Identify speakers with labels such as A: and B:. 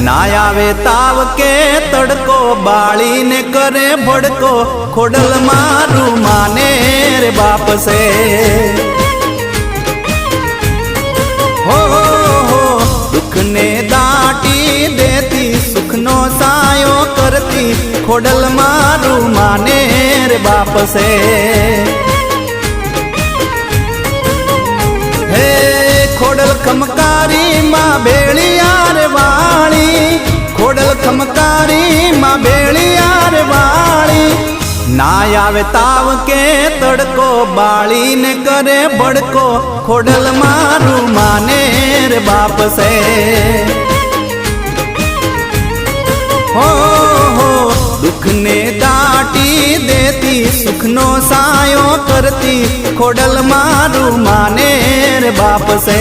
A: ना आवे ताव के तड़को बाली ने करे भड़को खोडल मारू माने रे बाप से हो दुख ने दाटी देती सुख नो सायो करती खोडल मारू माने रे बाप से हे खोडल खमकारी माँ भेड़ियार वाली खोडल खमकारी माँ भेड़ियार वाली ना आवे ताव के तड़को बाली ने करे भड़को खोडल मारू माने रे बाप से हो दुख ने दाटी देती सुख नो सायो करती खोडल मारू माने रे बाप से।